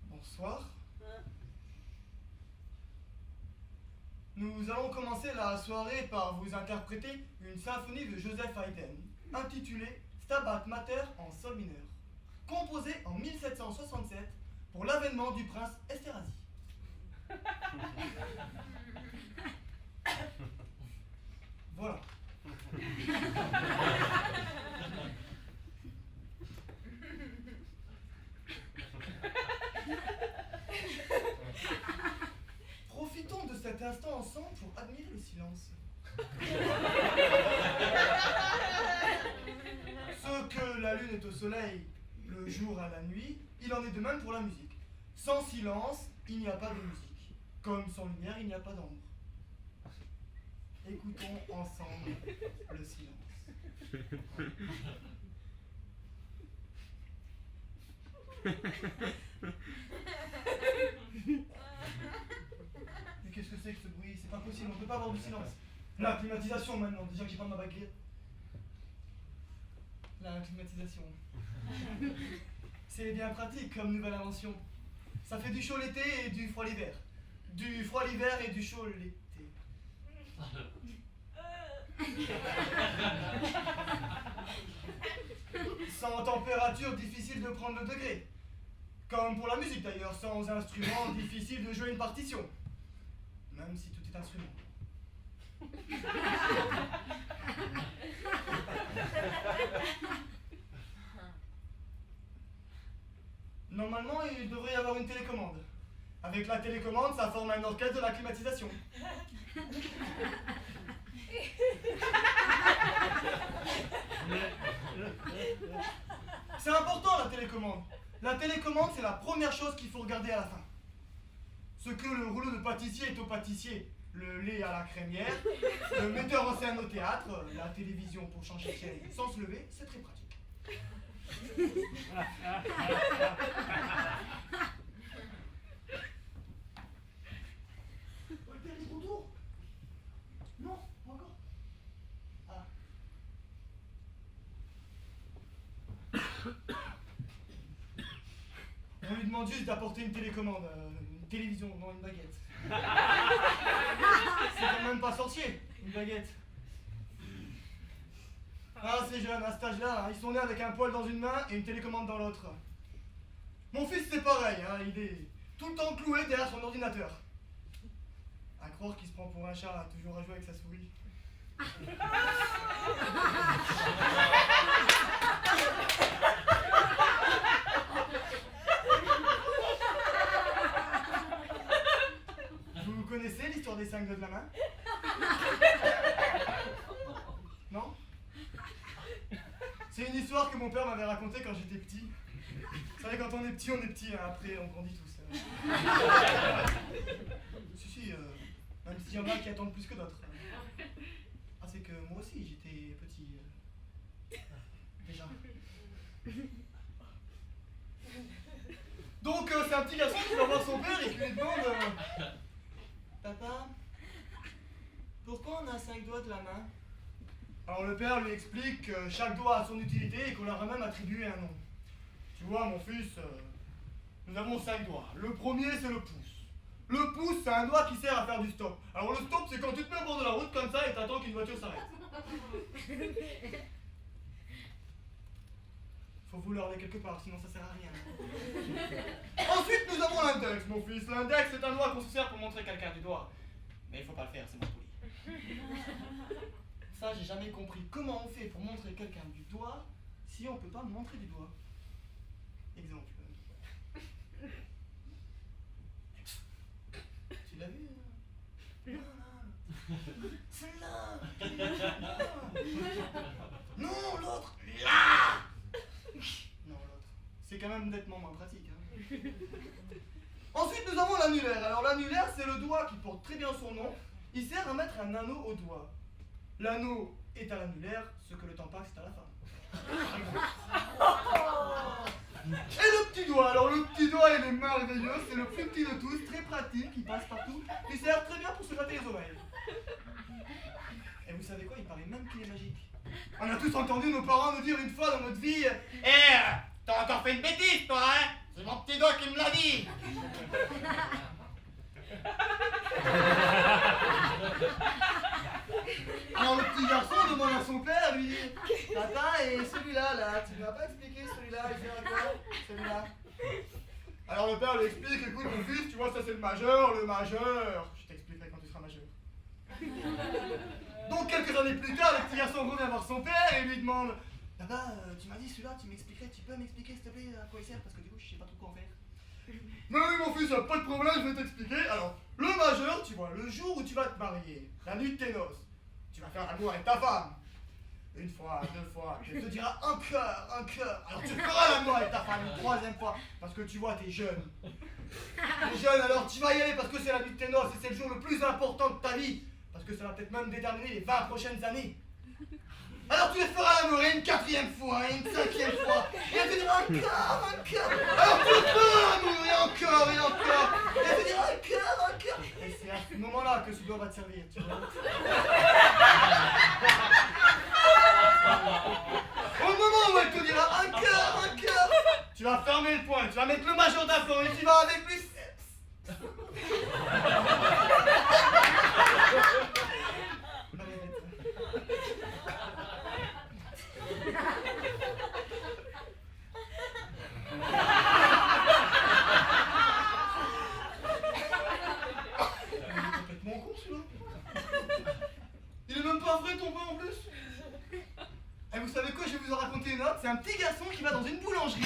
Bonsoir. Nous allons commencer la soirée par vous interpréter une symphonie de Joseph Haydn, intitulée Stabat Mater en sol mineur, composée en 1767 pour l'avènement du prince Esterhazy. Voilà. Profitons de cet instant ensemble pour admirer le silence. Ce que la lune est au soleil, le jour à la nuit, il en est de même pour la musique. Sans silence, il n'y a pas de musique. Comme sans lumière, il n'y a pas d'ombre. Écoutons ensemble le silence. Mais qu'est-ce que c'est que ce bruit? C'est pas possible, on ne peut pas avoir du silence. La climatisation maintenant, déjà que j'ai pas ma baguette. La climatisation. C'est bien pratique comme nouvelle invention. Ça fait du chaud l'été et du froid l'hiver. Du froid l'hiver et du chaud l'été. Sans température, difficile de prendre le degré. Comme pour la musique d'ailleurs, sans instrument, difficile de jouer une partition. Même si tout est instrument. Normalement, il devrait y avoir une télécommande. Avec la télécommande, ça forme un orchestre de la climatisation. C'est important la télécommande. La télécommande, c'est la première chose qu'il faut regarder à la fin. Ce que le rouleau de pâtissier est au pâtissier, le lait à la crémière, le metteur en scène au théâtre, la télévision pour changer de chaîne sans se lever, c'est très pratique. Le retour? Non, pas encore. Ah. On lui demande juste d'apporter une télécommande, une télévision, non une baguette. C'est quand même pas sorcier, une baguette. Ah, ces jeunes, à cet âge-là, ils sont nés avec un poil dans une main et une télécommande dans l'autre. Mon fils, c'est pareil, hein, il est tout le temps cloué derrière son ordinateur. À croire qu'il se prend pour un chat, toujours à jouer avec sa souris. Vous connaissez l'histoire des 5 doigts de la main? Non? C'est une histoire que mon père m'avait racontée quand j'étais petit. Vous savez, quand on est petit, hein, après on grandit tous. Si, même s'il y en a qui attendent plus que d'autres. Ah, c'est que moi aussi, j'étais petit. Déjà. Donc, c'est un petit garçon qui va voir son père et qui lui demande Papa, pourquoi on a 5 doigts de la main? Alors le père lui explique que chaque doigt a son utilité et qu'on leur a même attribué un nom. Tu vois, mon fils, nous avons 5 doigts. Le premier, c'est le pouce. Le pouce, c'est un doigt qui sert à faire du stop. Alors le stop, c'est quand tu te mets au bord de la route comme ça et t'attends qu'une voiture s'arrête. Faut vouloir aller quelque part, sinon ça sert à rien. Ensuite, nous avons l'index, mon fils. L'index, c'est un doigt qu'on se sert pour montrer quelqu'un du doigt. Mais il faut pas le faire, c'est mal poli. Ça, j'ai jamais compris. Comment on fait pour montrer quelqu'un du doigt si on peut pas montrer du doigt? Exemple. Tu l'as vu? Celle-là. Non, l'autre. Là. Non, l'autre. C'est quand même nettement moins pratique. Hein. Ensuite, nous avons l'annulaire. Alors, l'annulaire, c'est le doigt qui porte très bien son nom. Il sert à mettre un anneau au doigt. L'anneau est à l'annulaire, ce que le tampax est à la femme. Et le petit doigt, alors le petit doigt il est merveilleux, c'est le plus petit de tous, très pratique, il passe partout, il sert très bien pour se gratter les oreilles. Et vous savez quoi, il paraît même qu'il est magique. On a tous entendu nos parents nous dire une fois dans notre vie « t'as encore fait une bêtise toi, hein? C'est mon petit doigt qui me l'a dit !» Alors le petit garçon demande à son père, lui dit « Papa, et celui-là, là, tu ne m'as pas expliqué celui-là, il sert à quoi, celui-là ?» Alors le père lui explique « Écoute mon fils, tu vois, ça c'est le majeur, je t'expliquerai quand tu seras majeur. » Donc quelques années plus tard, le petit garçon revient voir son père et lui demande « Papa, tu m'as dit celui-là, tu m'expliquerais, tu peux m'expliquer s'il te plaît à quoi il sert, parce que du coup je sais pas trop quoi en faire. » Mais oui mon fils, pas de problème, je vais t'expliquer. Alors, le majeur, tu vois, le jour où tu vas te marier, la nuit de tes noces, tu vas faire l'amour avec ta femme. Une fois, deux fois, elle te dira encore. Alors tu feras l'amour avec ta femme une troisième fois, parce que tu vois, t'es jeune. T'es jeune, alors tu vas y aller parce que c'est la nuit de tes noces et c'est le jour le plus important de ta vie. Parce que ça va peut-être même déterminer les 20 prochaines années. Alors tu les feras l'amour une quatrième fois, une cinquième fois, et elle te dira encore. Alors tu les feras l'amour et encore, et elle te dira encore. Et c'est à ce moment-là que ce doigt va te servir, tu vois. Au moment où elle te dira encore, tu vas fermer le poing, tu vas mettre le majeur d'avant et tu vas avec lui. Complètement con celui-là. Il est même pas vrai ton pain en plus. Et vous savez quoi, je vais vous en raconter une autre. C'est un petit garçon qui va dans une boulangerie.